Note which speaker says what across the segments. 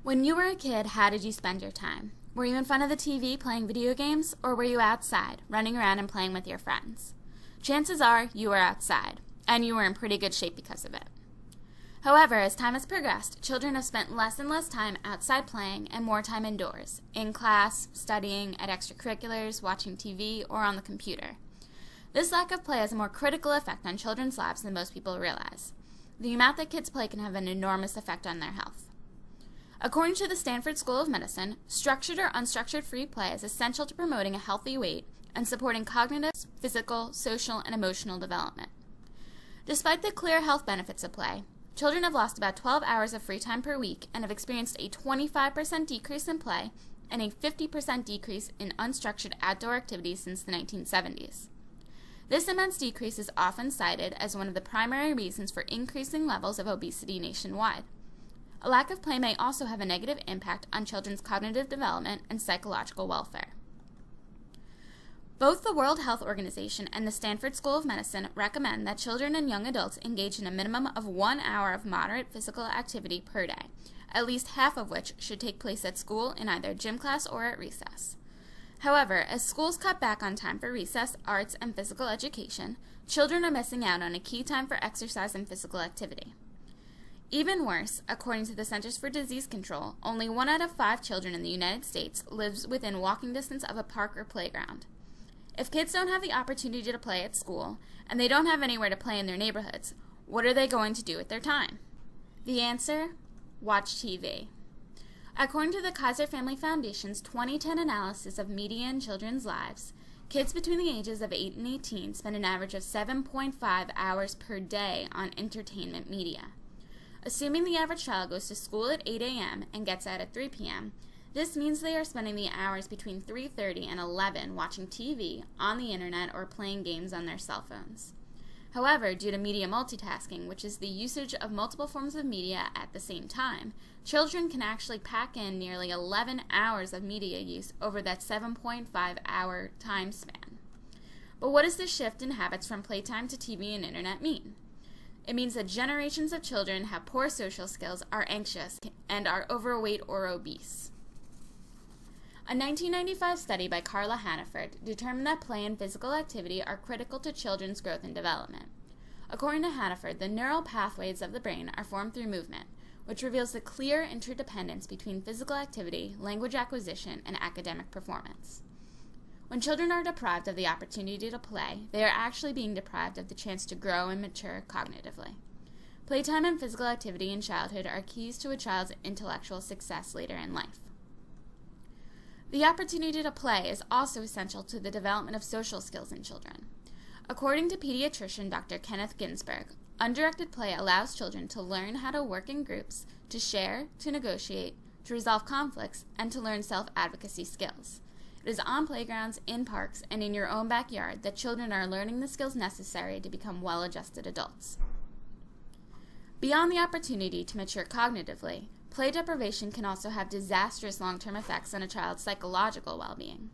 Speaker 1: When you were a kid, how did you spend your time? Were you in front of the TV playing video games, or were you outside, running around and playing with your friends? Chances are you were outside, and you were in pretty good shape because of it. However, as time has progressed, children have spent less and less time outside playing and more time indoors, in class, studying, at extracurriculars, watching TV, or on the computer. This lack of play has a more critical effect on children's lives than most people realize. The amount that kids play can have an enormous effect on their health. According to the Stanford School of Medicine, structured or unstructured free play is essential to promoting a healthy weight and supporting cognitive, physical, social, and emotional development. Despite the clear health benefits of play, children have lost about 12 hours of free time per week and have experienced a 25% decrease in play and a 50% decrease in unstructured outdoor activities since the 1970s. This immense decrease is often cited as one of the primary reasons for increasing levels of obesity nationwide. A lack of play may also have a negative impact on children's cognitive development and psychological welfare. Both the World Health Organization and the Stanford School of Medicine recommend that children and young adults engage in a minimum of 1 hour of moderate physical activity per day, at least half of which should take place at school in either gym class or at recess. However, as schools cut back on time for recess, arts, and physical education, children are missing out on a key time for exercise and physical activity. Even worse, according to the Centers for Disease Control, only 1 out of 5 children in the United States lives within walking distance of a park or playground. If kids don't have the opportunity to play at school, and they don't have anywhere to play in their neighborhoods, what are they going to do with their time? The answer? Watch TV. According to the Kaiser Family Foundation's 2010 analysis of media in children's lives, kids between the ages of 8 and 18 spend an average of 7.5 hours per day on entertainment media. Assuming the average child goes to school at 8 a.m. and gets out at 3 p.m., this means they are spending the hours between 3:30 and 11 watching TV, on the internet, or playing games on their cell phones. However, due to media multitasking, which is the usage of multiple forms of media at the same time, children can actually pack in nearly 11 hours of media use over that 7.5-hour time span. But what does this shift in habits from playtime to TV and internet mean? It means that generations of children have poor social skills, are anxious, and are overweight or obese. A 1995 study by Carla Hannaford determined that play and physical activity are critical to children's growth and development. According to Hannaford, the neural pathways of the brain are formed through movement, which reveals the clear interdependence between physical activity, language acquisition, and academic performance. When children are deprived of the opportunity to play, they are actually being deprived of the chance to grow and mature cognitively. Playtime and physical activity in childhood are keys to a child's intellectual success later in life. The opportunity to play is also essential to the development of social skills in children. According to pediatrician Dr. Kenneth Ginsberg, undirected play allows children to learn how to work in groups, to share, to negotiate, to resolve conflicts, and to learn self-advocacy skills. It is on playgrounds, in parks, and in your own backyard that children are learning the skills necessary to become well-adjusted adults. Beyond the opportunity to mature cognitively, play deprivation can also have disastrous long-term effects on a child's psychological well-being.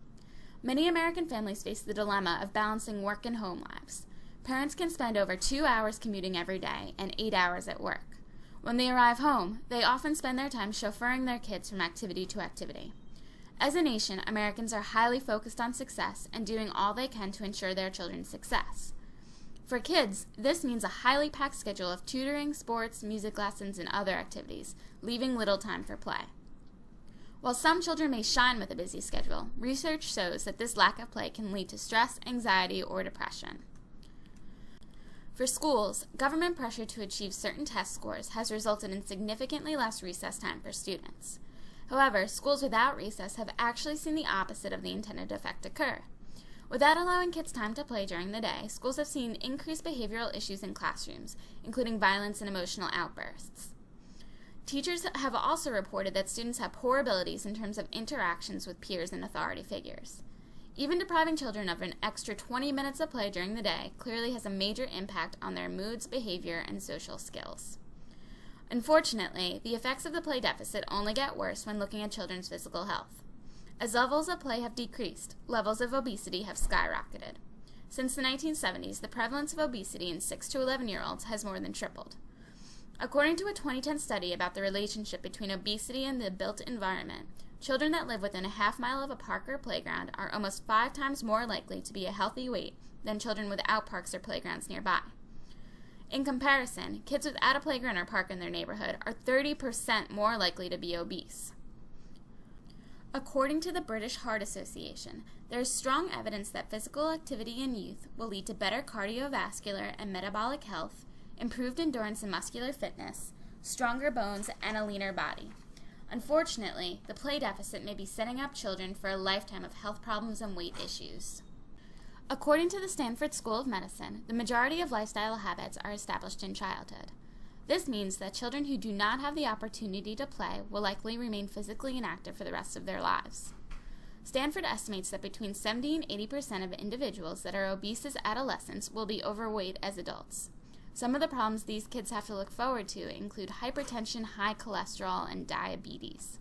Speaker 1: Many American families face the dilemma of balancing work and home lives. Parents can spend over 2 hours commuting every day and 8 hours at work. When they arrive home, they often spend their time chauffeuring their kids from activity to activity. As a nation, Americans are highly focused on success and doing all they can to ensure their children's success. For kids, this means a highly packed schedule of tutoring, sports, music lessons, and other activities, leaving little time for play. While some children may shine with a busy schedule, research shows that this lack of play can lead to stress, anxiety, or depression. For schools, government pressure to achieve certain test scores has resulted in significantly less recess time for students. However, schools without recess have actually seen the opposite of the intended effect occur. Without allowing kids time to play during the day, schools have seen increased behavioral issues in classrooms, including violence and emotional outbursts. Teachers have also reported that students have poor abilities in terms of interactions with peers and authority figures. Even depriving children of an extra 20 minutes of play during the day clearly has a major impact on their moods, behavior, and social skills. Unfortunately, the effects of the play deficit only get worse when looking at children's physical health. As levels of play have decreased, levels of obesity have skyrocketed. Since the 1970s, the prevalence of obesity in 6 to 11-year-olds has more than tripled. According to a 2010 study about the relationship between obesity and the built environment, children that live within a half-mile of a park or playground are almost 5 times more likely to be a healthy weight than children without parks or playgrounds nearby. In comparison, kids without a playground or park in their neighborhood are 30% more likely to be obese. According to the British Heart Association, there is strong evidence that physical activity in youth will lead to better cardiovascular and metabolic health, improved endurance and muscular fitness, stronger bones, and a leaner body. Unfortunately, the play deficit may be setting up children for a lifetime of health problems and weight issues. According to the Stanford School of Medicine, the majority of lifestyle habits are established in childhood. This means that children who do not have the opportunity to play will likely remain physically inactive for the rest of their lives. Stanford estimates that between 70 and 80% of individuals that are obese as adolescents will be overweight as adults. Some of the problems these kids have to look forward to include hypertension, high cholesterol, and diabetes.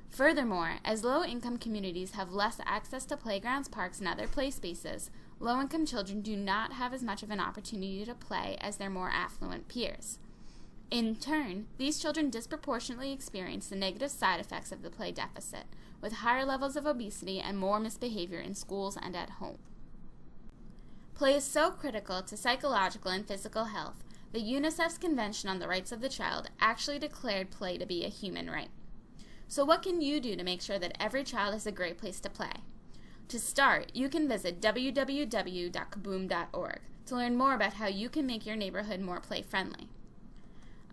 Speaker 1: Furthermore, as low-income communities have less access to playgrounds, parks, and other play spaces, low-income children do not have as much of an opportunity to play as their more affluent peers. In turn, these children disproportionately experience the negative side effects of the play deficit, with higher levels of obesity and more misbehavior in schools and at home. Play is so critical to psychological and physical health that UNICEF's Convention on the Rights of the Child actually declared play to be a human right. So what can you do to make sure that every child has a great place to play? To start, you can visit www.kaboom.org to learn more about how you can make your neighborhood more play-friendly.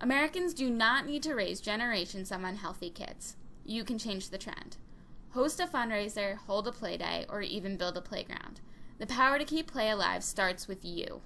Speaker 1: Americans do not need to raise generations of unhealthy kids. You can change the trend. Host a fundraiser, hold a play day, or even build a playground. The power to keep play alive starts with you.